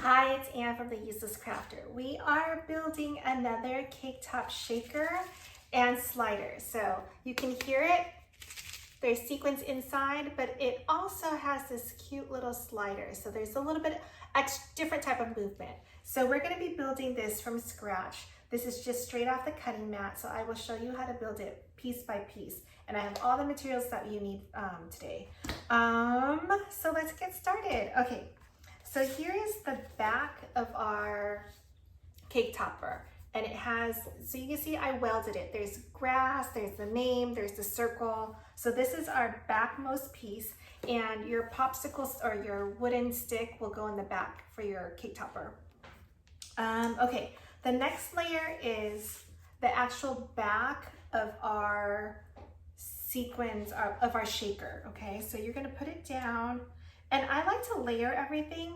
Hi, it's Anne from The Useless Crafter. We are building another cake top shaker and slider. So you can hear it. There's sequins inside, but it also has this cute little slider. So there's a little bit different type of movement. So we're going to be building this from scratch. This is just straight off the cutting mat. So I will show you how to build it piece by piece. And I have all the materials that you need today. So let's get started. Okay. So here is the back of our cake topper, and it has, so you can see I welded it. There's grass, there's the name, there's the circle. So this is our backmost piece, and your popsicles or your wooden stick will go in the back for your cake topper. Okay, the next layer is the actual back of our sequins of our shaker. Okay, so you're gonna put it down. And I like to layer everything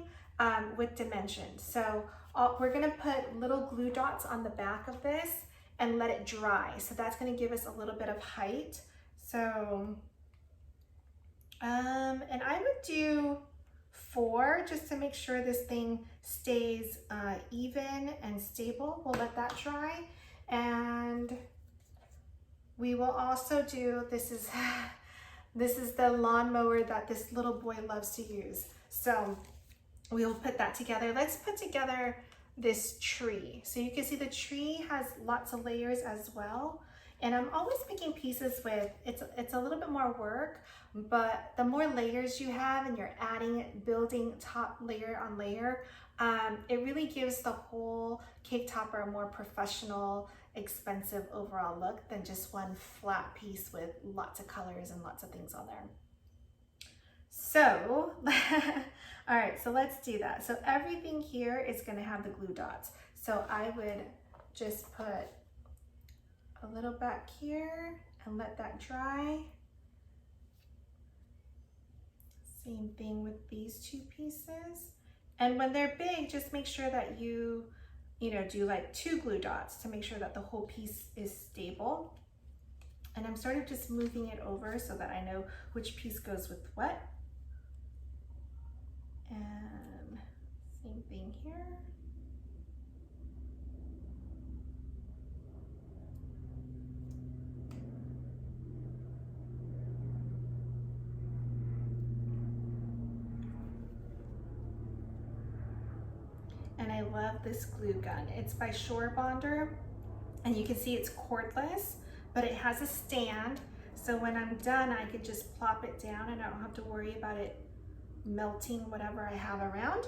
with dimensions. So we're gonna put little glue dots on the back of this and let it dry. So that's gonna give us a little bit of height. So, and I would do 4 just to make sure this thing stays even and stable. We'll let that dry. And we will also do, this is the lawnmower that this little boy loves to use. So we will put that together. Let's put together this tree. So you can see the tree has lots of layers as well. And I'm always making pieces with, it's a little bit more work, but the more layers you have and you're building top layer on layer, it really gives the whole cake topper a more professional, expensive overall look than just one flat piece with lots of colors and lots of things on there. So, all right, so let's do that. So everything here is gonna have the glue dots. So I would just put a little back here and let that dry. Same thing with these 2 pieces. And when they're big, just make sure that you do like 2 glue dots to make sure that the whole piece is stable. And I'm sort of just moving it over so that I know which piece goes with what. And same thing here. And I love this glue gun. It's by Shore Bonder, and you can see it's cordless, but it has a stand. So when I'm done, I could just plop it down and I don't have to worry about it melting whatever I have around.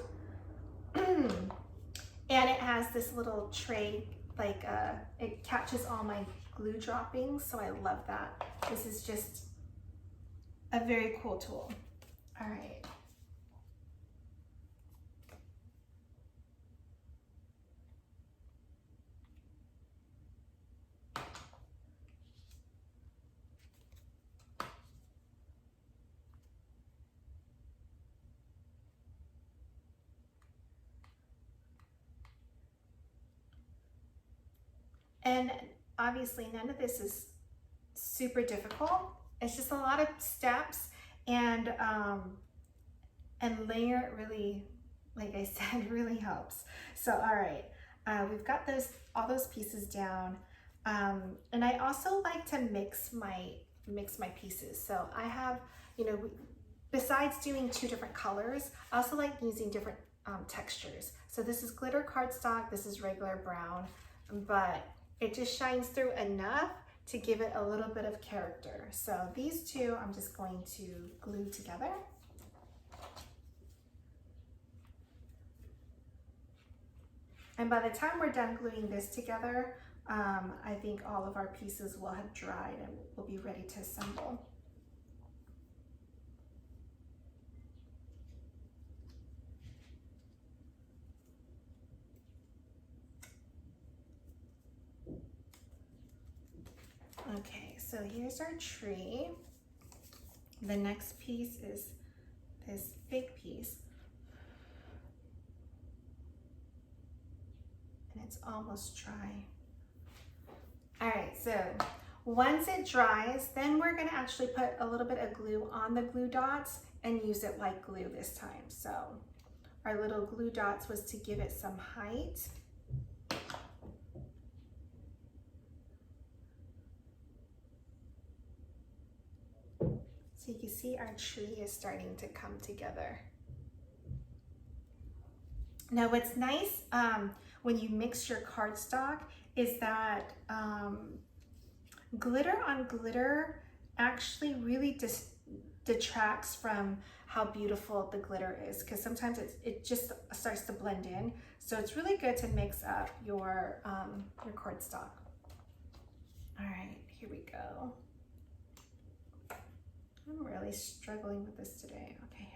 And it has this little tray, like it catches all my glue droppings, so I love that. This is just a very cool tool. All right. And obviously none of this is super difficult. It's just a lot of steps, and layer really, like I said, really helps. So all right, we've got all those pieces down, and I also like to mix my pieces. So I have, besides doing 2 different colors, I also like using different textures. So this is glitter cardstock, this is regular brown, but it just shines through enough to give it a little bit of character. So these 2 I'm just going to glue together. And by the time we're done gluing this together, I think all of our pieces will have dried and we'll be ready to assemble. Okay, so here's our tree. The next piece is this big piece. And it's almost dry. All right, so once it dries, then we're gonna actually put a little bit of glue on the glue dots and use it like glue this time. So, our little glue dots was to give it some height. So you can see our tree is starting to come together. Now what's nice when you mix your cardstock is that glitter on glitter actually really detracts from how beautiful the glitter is, because sometimes it just starts to blend in. So it's really good to mix up your cardstock. All right, here we go. I'm really struggling with this today. Okay.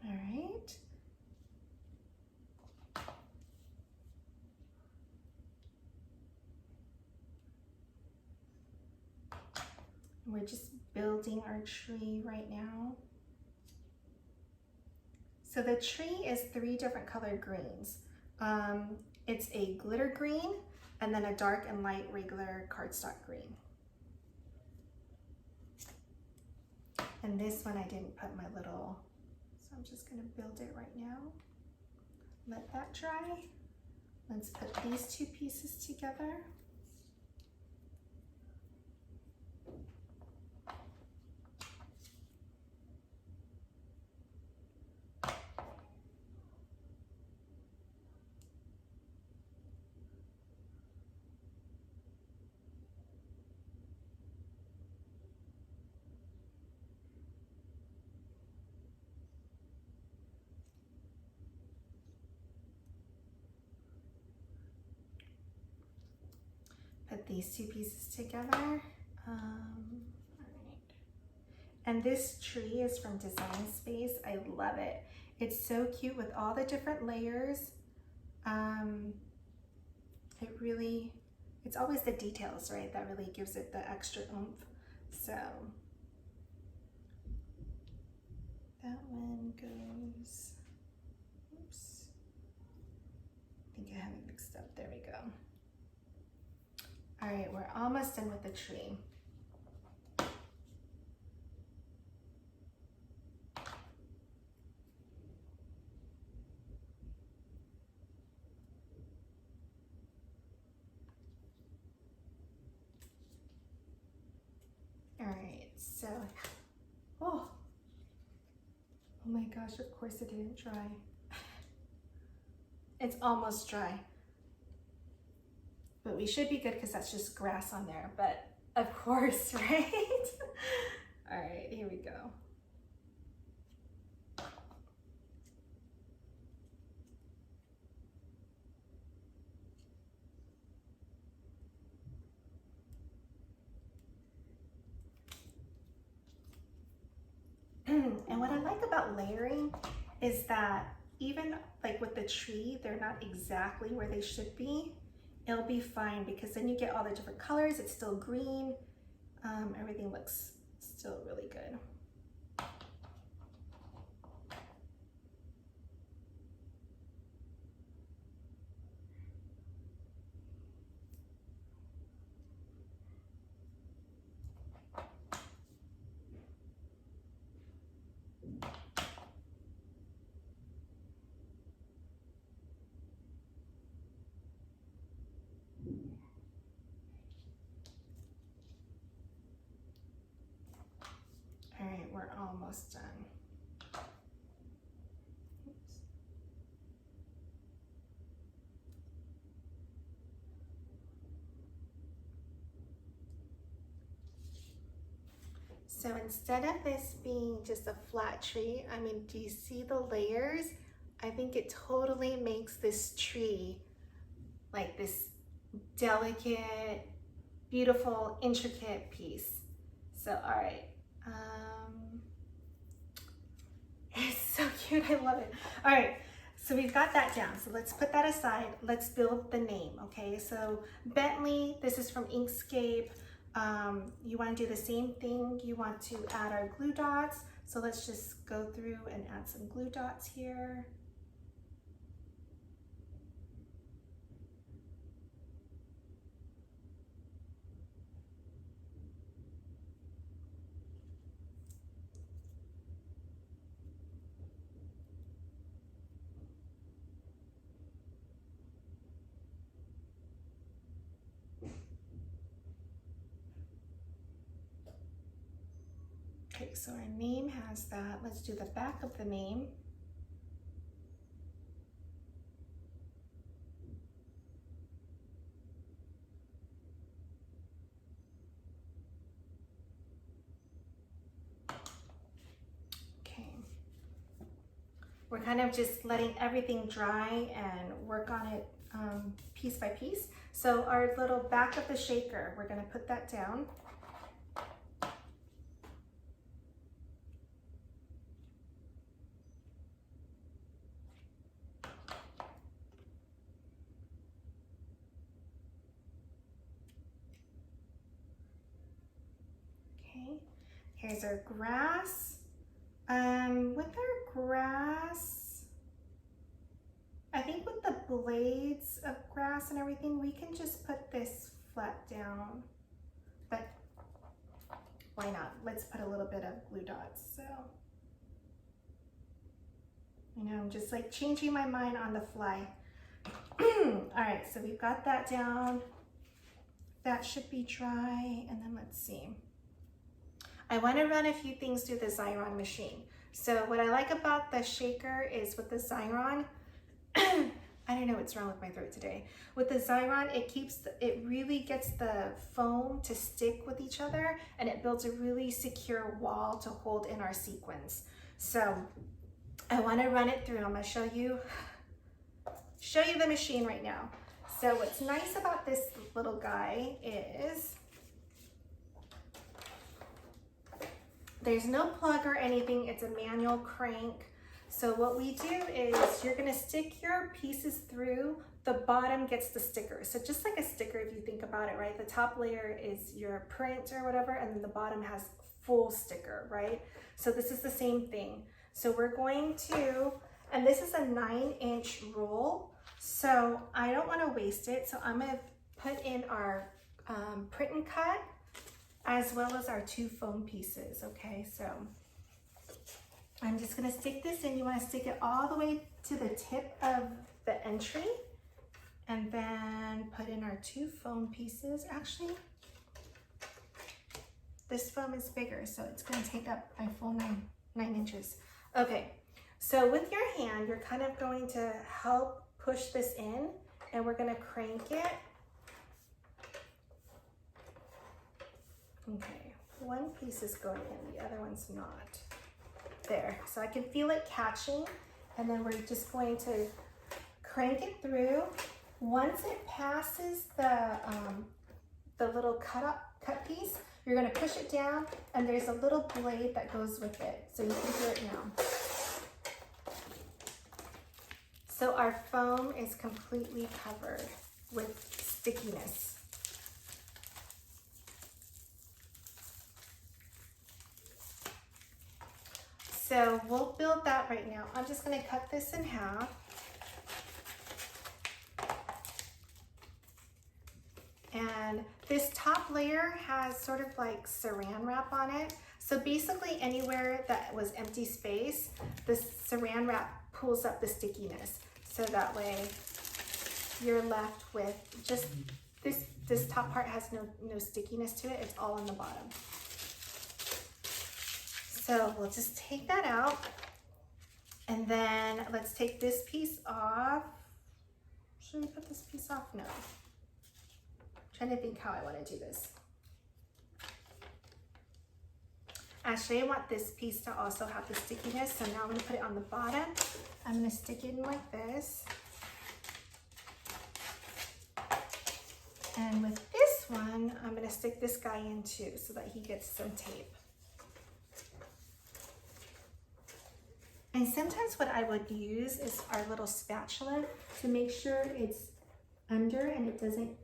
All right. We're just building our tree right now. So the tree is 3 different colored greens. It's a glitter green and then a dark and light regular cardstock green. And this one I didn't put my little, so I'm just gonna build it right now. Let that dry. Let's put these 2 pieces together. Put these 2 pieces together. All right. And this tree is from Design Space. I love it. It's so cute with all the different layers. It's always the details, right, that really gives it the extra oomph. So that one goes, oops, I think I have it mixed up. There we go. All right, we're almost done with the tree. All right, so, oh my gosh, of course it didn't dry. It's almost dry. But we should be good because that's just grass on there, but of course, right? All right, here we go. And what I like about layering is that even like with the tree, they're not exactly where they should be. It'll be fine because then you get all the different colors. It's still green. Everything looks still really good. All right, we're almost done. Oops. So instead of this being just a flat tree, I mean, do you see the layers? I think it totally makes this tree like this delicate, beautiful, intricate piece. So, all right. It's so cute, I love it. All right, so we've got that down. So let's put that aside. Let's build the name, okay? So Bentley, this is from Inkscape. You wanna do the same thing. You want to add our glue dots. So let's just go through and add some glue dots here. Okay, so our name has that. Let's do the back of the name. Okay. We're kind of just letting everything dry and work on it piece by piece. So our little back of the shaker, we're gonna put that down. Okay, here's our grass. With our grass, I think with the blades of grass and everything, we can just put this flat down, but why not? Let's put a little bit of glue dots. So, you know, I'm just like changing my mind on the fly. All right, so we've got that down. That should be dry. And then let's see. I want to run a few things through the Xyron machine. So what I like about the shaker is with the Xyron, I don't know what's wrong with my throat today. With the Xyron, it really gets the foam to stick with each other, and it builds a really secure wall to hold in our sequins. So I want to run it through. I'm going to show you the machine right now. So what's nice about this little guy is there's no plug or anything. It's a manual crank. So what we do is you're gonna stick your pieces through, the bottom gets the sticker. So just like a sticker, if you think about it, right? The top layer is your print or whatever, and then the bottom has full sticker, right? So this is the same thing. So we're going to, and this is a 9-inch roll. So I don't wanna waste it. So I'm gonna put in our print and cut, as well as our 2 foam pieces, okay? So I'm just gonna stick this in. You wanna stick it all the way to the tip of the entry, and then put in our 2 foam pieces. Actually, this foam is bigger, so it's gonna take up my full 9 inches. Okay, so with your hand, you're kind of going to help push this in, and we're gonna crank it. Okay, one piece is going in, the other one's not. There, so I can feel it catching, and then we're just going to crank it through. Once it passes the little cut piece, you're gonna push it down, and there's a little blade that goes with it. So you can hear it now. So our foam is completely covered with stickiness. So we'll build that right now. I'm just gonna cut this in half. And this top layer has sort of like saran wrap on it. So basically anywhere that was empty space, this saran wrap pulls up the stickiness. So that way you're left with just this top part has no stickiness to it. It's all on the bottom. So we'll just take that out, and then let's take this piece off. Should we put this piece off? No. I'm trying to think how I want to do this. Actually, I want this piece to also have the stickiness, so now I'm going to put it on the bottom. I'm going to stick it in like this. And with this one, I'm going to stick this guy in too, so that he gets some tape. And sometimes what I would use is our little spatula to make sure it's under and it doesn't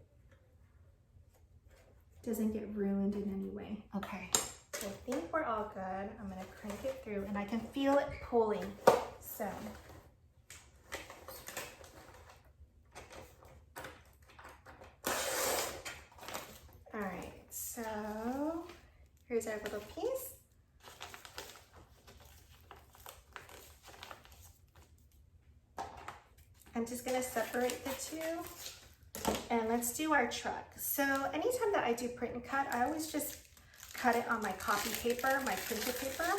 get ruined in any way. Okay, so I think we're all good. I'm gonna crank it through, and I can feel it pulling, so. All right, so here's our little piece. I'm just gonna separate the two, and let's do our truck. So anytime that I do print and cut, I always just cut it on my copy paper, my printer paper.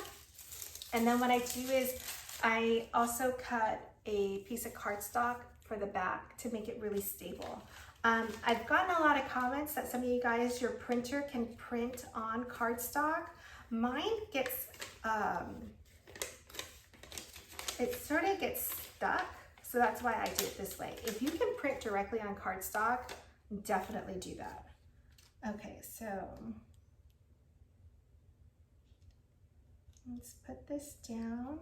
And then what I do is I also cut a piece of cardstock for the back to make it really stable. I've gotten a lot of comments that some of you guys, your printer can print on cardstock. Mine gets, it sort of gets stuck. So that's why I do it this way. If you can print directly on cardstock, definitely do that. Okay, so let's put this down.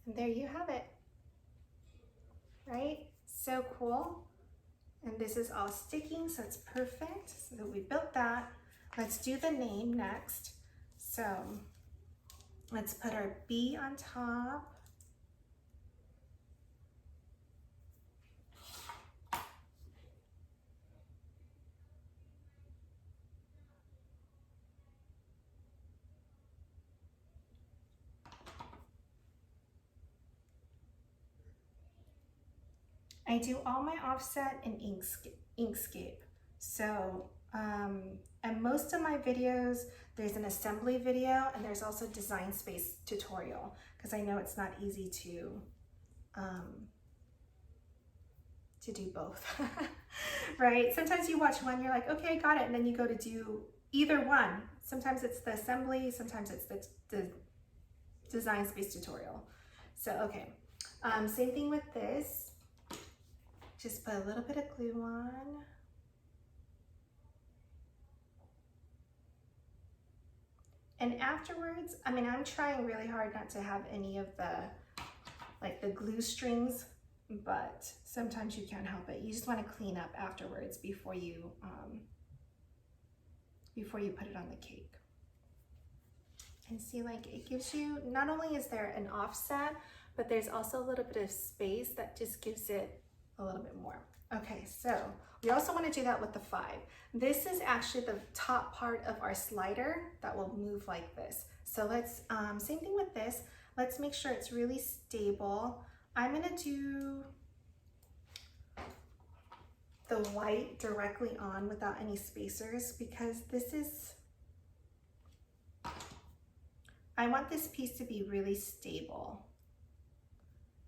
And there you have it, right? So cool. And this is all sticking, so it's perfect. So we built that. Let's do the name next. So let's put our B on top. I do all my offset in Inkscape. So, and most of my videos, there's an assembly video and there's also design space tutorial, because I know it's not easy to do both, right? Sometimes you watch one, you're like, okay, got it. And then you go to do either one. Sometimes it's the assembly, sometimes it's the design space tutorial. So, okay. Same thing with this. Just put a little bit of glue on. And afterwards, I mean, I'm trying really hard not to have any of the, like the glue strings, but sometimes you can't help it. You just want to clean up afterwards before you put it on the cake. And see, like it gives you, not only is there an offset, but there's also a little bit of space that just gives it a little bit more. Okay, so we also want to do that with the 5. This is actually the top part of our slider that will move like this. So let's, same thing with this. Let's make sure it's really stable. I'm going to do the white directly on without any spacers, because this is, I want this piece to be really stable,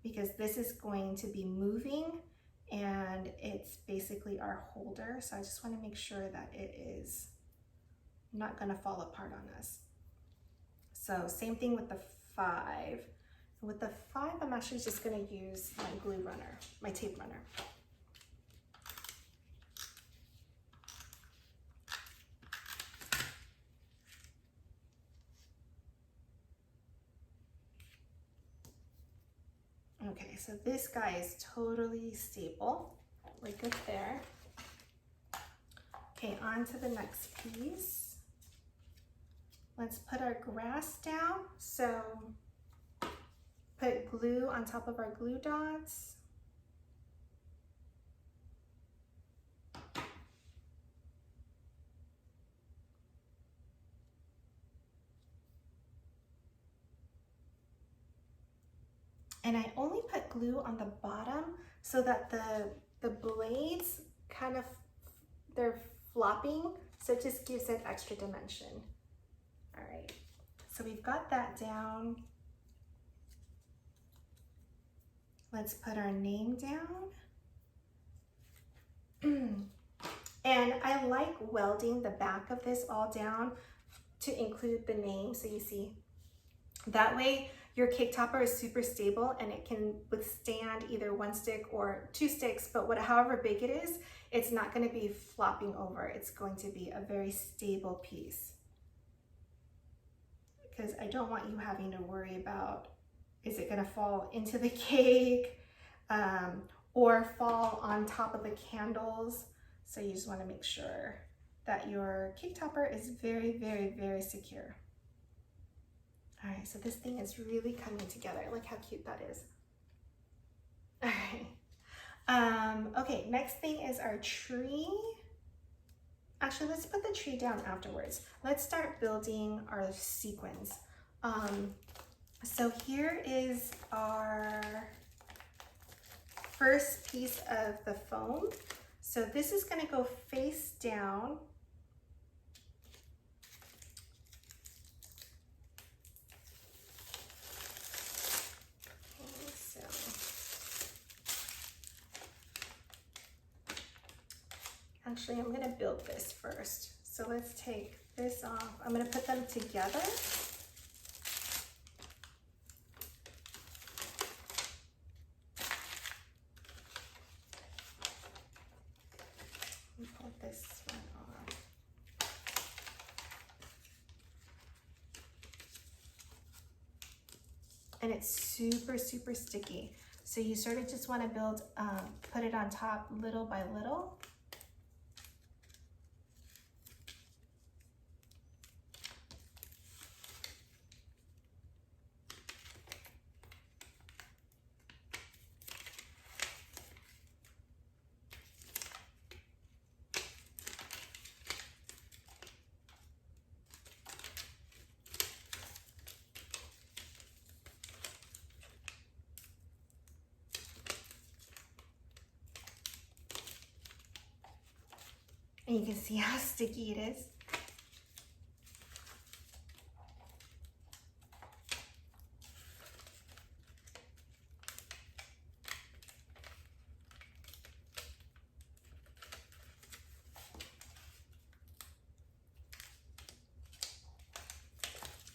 because this is going to be moving and it's basically our holder. So I just want to make sure that it is not going to fall apart on us. So same thing with the 5. With the 5, I'm actually just going to use my glue runner, my tape runner. Okay, so this guy is totally stable. We're good there. Okay, on to the next piece. Let's put our grass down. So put glue on top of our glue dots. And I only put glue on the bottom so that the blades kind of, they're flopping, so it just gives it extra dimension. All right, so we've got that down. Let's put our name down. And I like welding the back of this all down to include the name, so you see. That way, your cake topper is super stable and it can withstand either 1 stick or 2 sticks, but however big it is, it's not going to be flopping over. It's going to be a very stable piece. Because I don't want you having to worry about, is it going to fall into the cake or fall on top of the candles? So you just want to make sure that your cake topper is very, very, very secure. All right, so this thing is really coming together. Look how cute that is. All right. Okay, next thing is our tree. Actually, let's put the tree down afterwards. Let's start building our sequins. So here is our first piece of the foam. So this is going to go face down. Okay, so actually I'm going to build this first. So let's take this off. I'm going to put them together. Pull this one off. And it's super, super sticky. So you sort of just want to build, put it on top little by little. And you can see how sticky it is.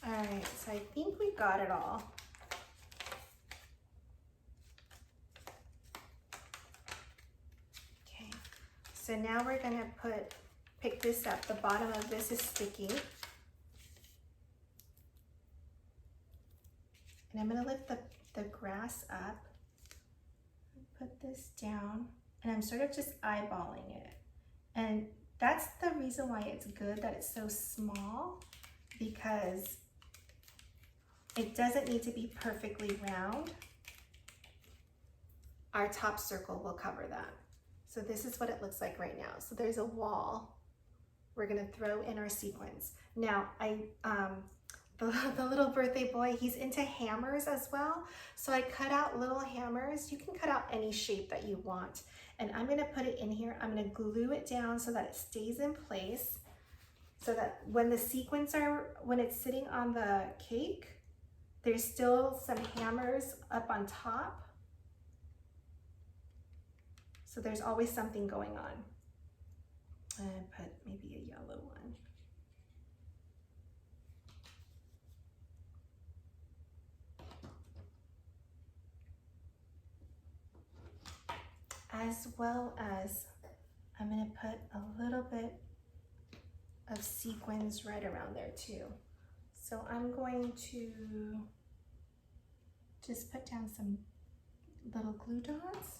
All right, so I think we got it all. Okay, so now we're gonna pick this up. The bottom of this is sticky. And I'm gonna lift the grass up, put this down, and I'm sort of just eyeballing it. And that's the reason why it's good that it's so small, because it doesn't need to be perfectly round. Our top circle will cover that. So this is what it looks like right now. So there's a wall. We're gonna throw in our sequins. Now, the little birthday boy, he's into hammers as well. So I cut out little hammers. You can cut out any shape that you want. And I'm gonna put it in here. I'm gonna glue it down so that it stays in place, so that when the sequins when it's sitting on the cake, there's still some hammers up on top. So there's always something going on. And put maybe a yellow one. As well as I'm gonna put a little bit of sequins right around there too. So I'm going to just put down some little glue dots.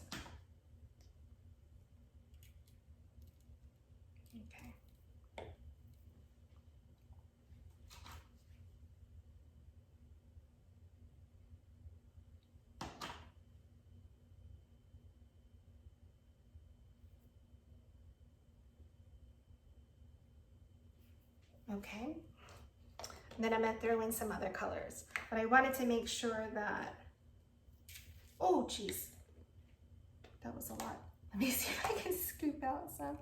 Okay. Okay. And then I'm gonna throw in some other colors. But I wanted to make sure that, oh geez, that was a lot. Let me see if I can scoop out some.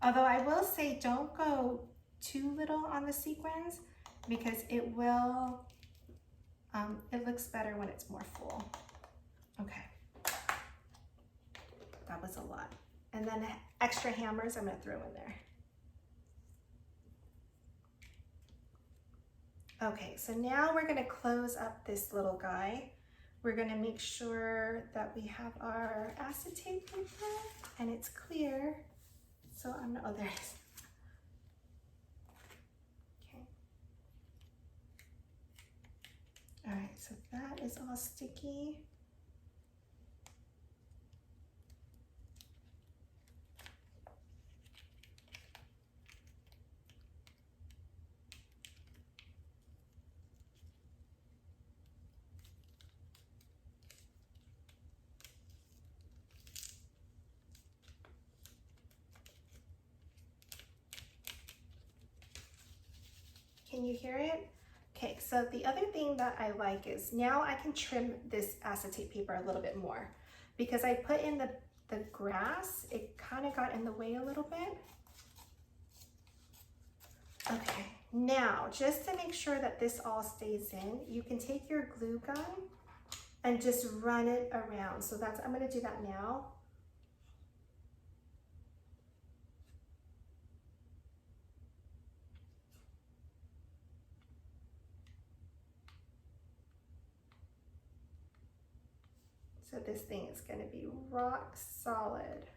Although I will say don't go too little on the sequins, because it will, it looks better when it's more full. Okay, that was a lot. And then extra hammers I'm gonna throw in there. Okay, so now we're gonna close up this little guy. We're gonna make sure that we have our acetate paper and it's clear. So I'm not, oh, there it is. Okay. All right, so that is all sticky. Can you hear it? Okay, so the other thing that I like is now I can trim this acetate paper a little bit more because I put in the grass, it kind of got in the way a little bit. Okay, now just to make sure that this all stays in, you can take your glue gun and just run it around. So that's, I'm gonna do that now. So this thing is gonna be rock solid.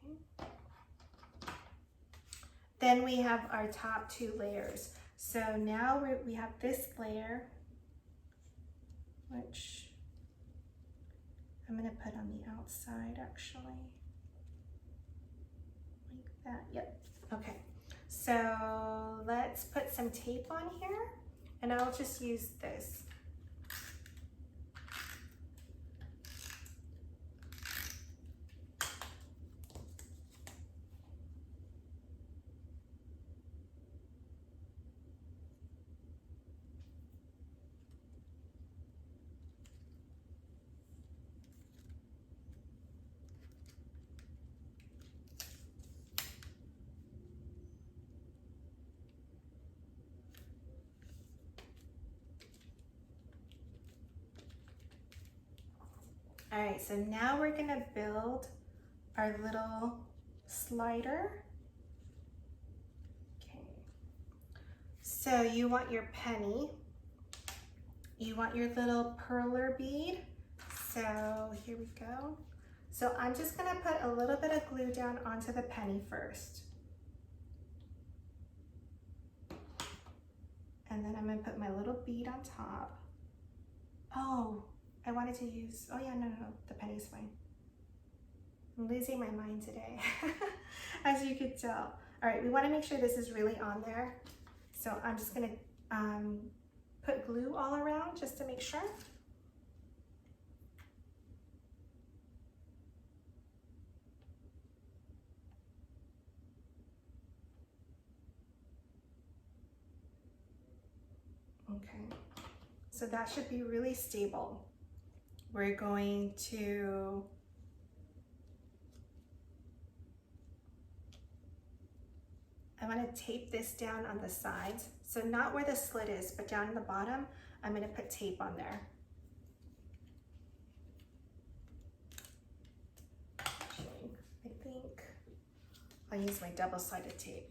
Okay. Then we have our top two layers. So now we have this layer, which I'm gonna put on the outside actually, like that, yep, okay. So let's put some tape on here and I'll just use this. All right, so now we're gonna build our little slider. Okay, so you want your penny, you want your little perler bead. So here we go. So I'm just gonna put a little bit of glue down onto the penny first. And then I'm gonna put my little bead on top. Oh, I wanted to use, oh yeah, no, the penny's fine. I'm losing my mind today, as you could tell. All right, we wanna make sure this is really on there. So I'm just gonna put glue all around just to make sure. Okay, so that should be really stable. We're going to I want to tape this down on the sides. So not where the slit is, but down in the bottom, I'm going to put tape on there. Actually, I think I'll use my double-sided tape.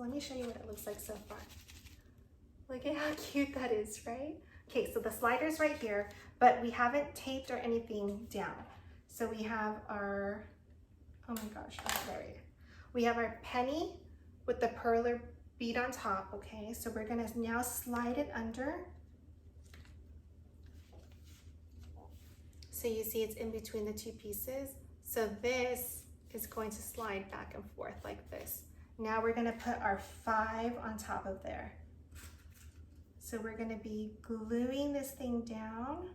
Let me show you what it looks like so far. Look at how cute that is, right? Okay, so the slider's right here, but we haven't taped or anything down. So we have our, oh my gosh, oh, there we go. We have our penny with the perler bead on top, okay? So we're gonna now slide it under. So you see it's in between the two pieces. So this is going to slide back and forth like this. Now we're gonna put our 5 on top of there. So we're gonna be gluing this thing down.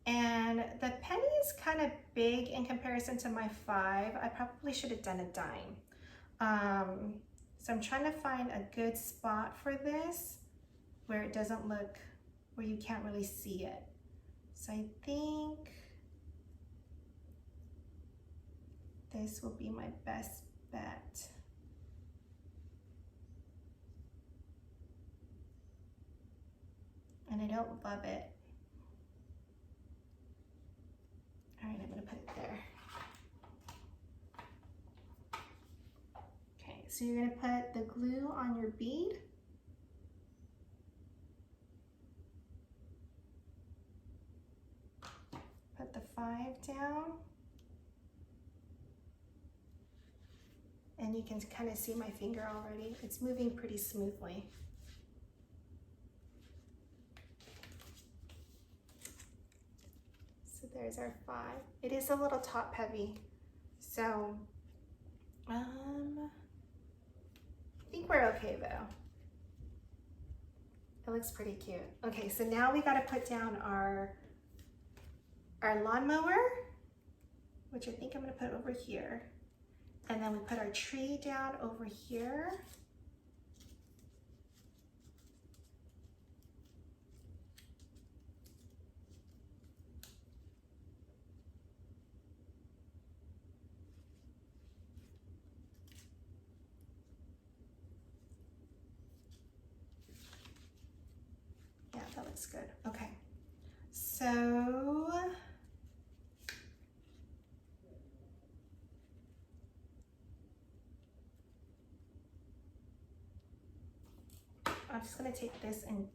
And the penny is kind of big in comparison to my 5. I probably should have done a dime. So I'm trying to find a good spot for this where it doesn't look, where you can't really see it. So I think this will be my best bet. And I don't love it. so you're gonna put the glue on your bead. Put the 5 down. And you can kind of see my finger already. It's moving pretty smoothly. So there's our 5. It is a little top heavy. So, I think we're okay though. It looks pretty cute. Okay, so now we gotta put down our lawnmower, which I think I'm gonna put over here. And then we put our tree down over here. Yeah, that looks good. Okay, so I'm just gonna take this and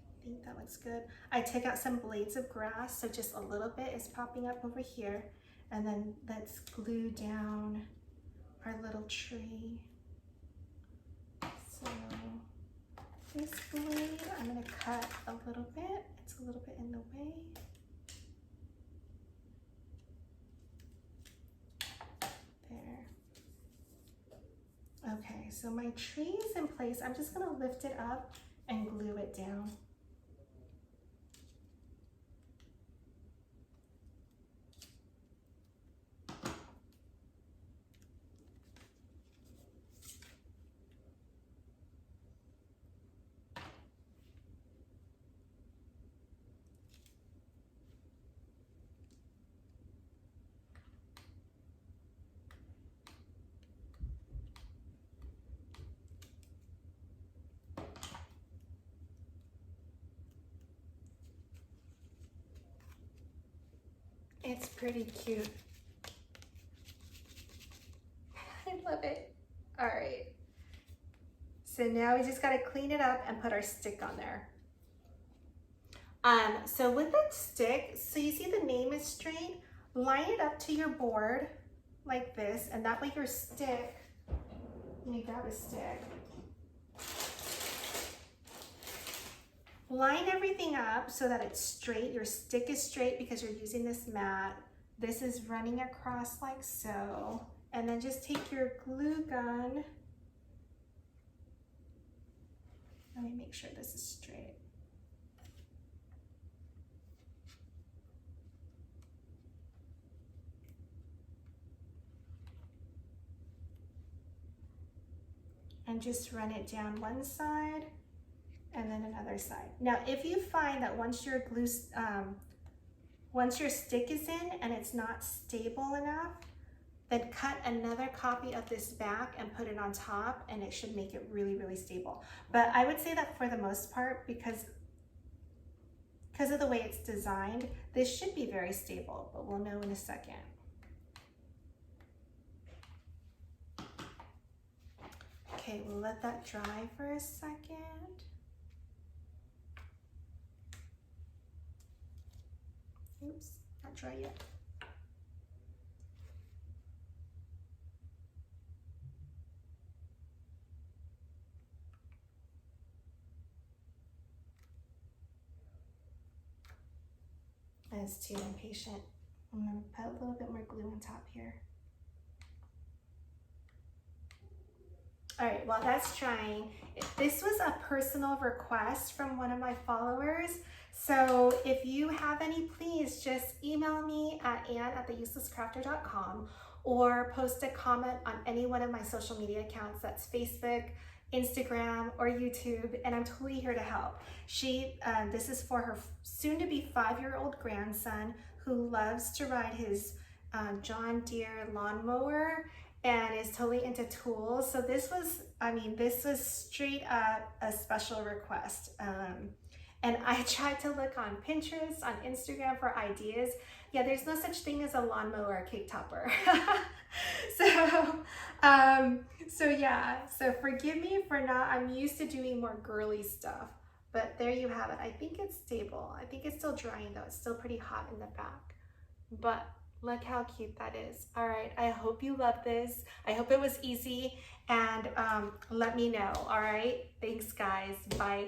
I think that looks good. I took out some blades of grass, so just a little bit is popping up over here. And then let's glue down our little tree. So this blade, I'm gonna cut a little bit. It's a little bit in the way. There. Okay, so my tree is in place. I'm just gonna lift it up and glue it down. It's pretty cute. I love it. All right. So now we just gotta clean it up and put our stick on there. So with that stick, so you see the name is straight, line it up to your board like this, and that way your stick, let me grab a stick. Line everything up so that it's straight. Your stick is straight because you're using this mat. This is running across like so. And then just take your glue gun. Let me make sure this is straight. And just run it down one side and then another side. Now, if you find that once your stick is in and it's not stable enough, then cut another copy of this back and put it on top, and it should make it really, really stable. But I would say that for the most part, because of the way it's designed, this should be very stable, but we'll know in a second. Okay, we'll let that dry for a second. Oops, not dry yet. I was too impatient. I'm gonna put a little bit more glue on top here. All right, while that's drying, this was a personal request from one of my followers. So if you have any, please just email me at ann@theuselesscrafter.com or post a comment on any one of my social media accounts. That's Facebook, Instagram, or YouTube, and I'm totally here to help. This is for her soon-to-be 5-year-old grandson who loves to ride his John Deere lawnmower and is totally into tools. So this was straight up a special request. And I tried to look on Pinterest, on Instagram for ideas. Yeah, there's no such thing as a lawnmower cake topper. So yeah, so forgive me for not, I'm used to doing more girly stuff, but there you have it. I think it's stable. I think it's still drying though. It's still pretty hot in the back, but look how cute that is. All right, I hope you love this. I hope it was easy, and let me know. All right, thanks guys, bye.